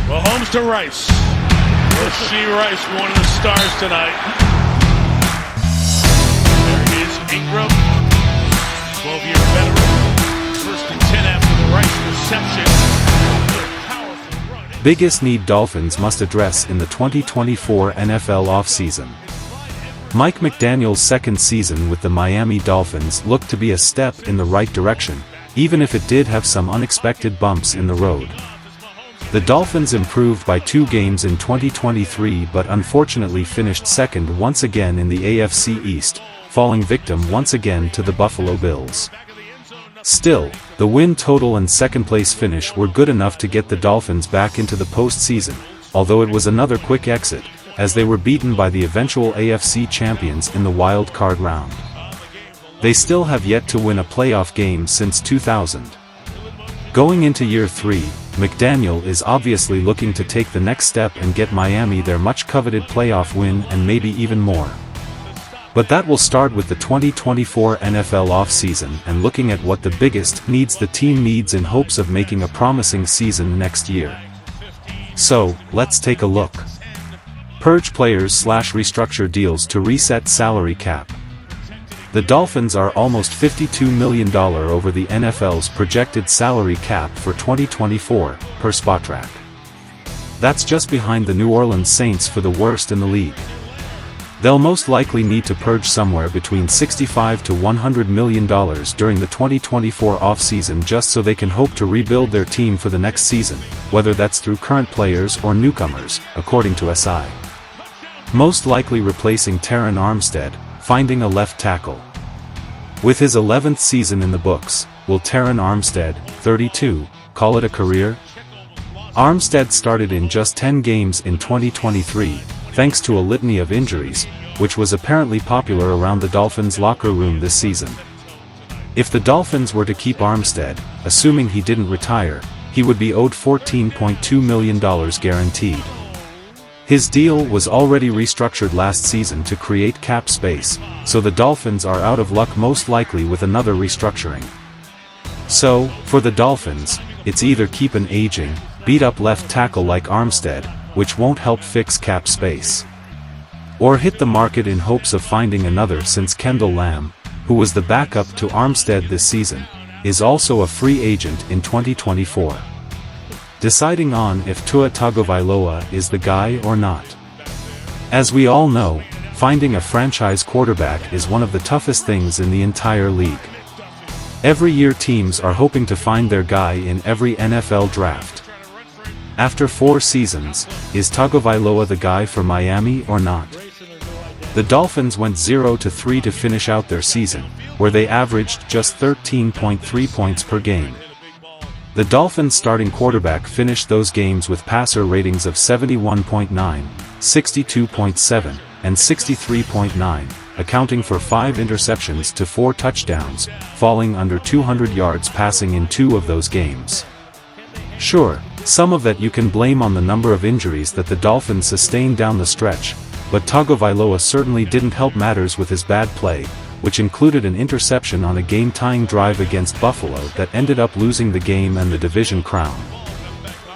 Well, Holmes to Rice. We'll see Rice, one of the stars tonight. There is Ingram, 12-year veteran. First and 10 after the Rice reception. Biggest need Dolphins must address in the 2024 NFL offseason. Mike McDaniel's second season with the Miami Dolphins looked to be a step in the right direction, even if it did have some unexpected bumps in the road. The Dolphins improved by 2 games in 2023 but unfortunately finished second once again in the AFC East, falling victim once again to the Buffalo Bills. Still, the win total and second-place finish were good enough to get the Dolphins back into the postseason, although it was another quick exit, as they were beaten by the eventual AFC champions in the wild card round. They still have yet to win a playoff game since 2000. Going into year 3, McDaniel is obviously looking to take the next step and get Miami their much-coveted playoff win and maybe even more. But that will start with the 2024 NFL offseason and looking at what the biggest needs the team needs in hopes of making a promising season next year. So, let's take a look. Purge players/restructure deals to reset salary cap. The Dolphins are almost $52 million over the NFL's projected salary cap for 2024, per Spotrac. That's just behind the New Orleans Saints for the worst in the league. They'll most likely need to purge somewhere between $65 to $100 million during the 2024 offseason just so they can hope to rebuild their team for the next season, whether that's through current players or newcomers, according to SI. Most likely replacing Terron Armstead, finding a left tackle. With his 11th season in the books, will Terron Armstead, 32, call it a career? Armstead started in just 10 games in 2023, thanks to a litany of injuries, which was apparently popular around the Dolphins' locker room this season. If the Dolphins were to keep Armstead, assuming he didn't retire, he would be owed $14.2 million guaranteed. His deal was already restructured last season to create cap space, so the Dolphins are out of luck most likely with another restructuring. So, for the Dolphins, it's either keep an aging, beat-up left tackle like Armstead, which won't help fix cap space, or hit the market in hopes of finding another since Kendall Lamb, who was the backup to Armstead this season, is also a free agent in 2024. Deciding on if Tua Tagovailoa is the guy or not. As we all know, finding a franchise quarterback is one of the toughest things in the entire league. Every year teams are hoping to find their guy in every NFL draft. After 4 seasons, is Tagovailoa the guy for Miami or not? The Dolphins went 0-3 to finish out their season, where they averaged just 13.3 points per game. The Dolphins' starting quarterback finished those games with passer ratings of 71.9, 62.7, and 63.9, accounting for 5 interceptions to 4 touchdowns, falling under 200 yards passing in 2 of those games. Sure, some of that you can blame on the number of injuries that the Dolphins sustained down the stretch, but Tagovailoa certainly didn't help matters with his bad play, which included an interception on a game-tying drive against Buffalo that ended up losing the game and the division crown.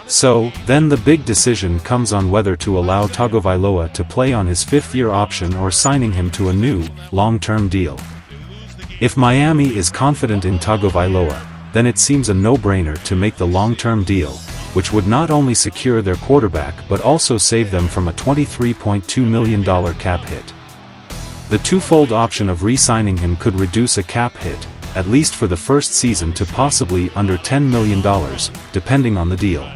So, then the big decision comes on whether to allow Tagovailoa to play on his 5th-year option or signing him to a new, long-term deal. If Miami is confident in Tagovailoa, then it seems a no-brainer to make the long-term deal, which would not only secure their quarterback but also save them from a $23.2 million cap hit. The twofold option of re-signing him could reduce a cap hit, at least for the first season, to possibly under $10 million, depending on the deal.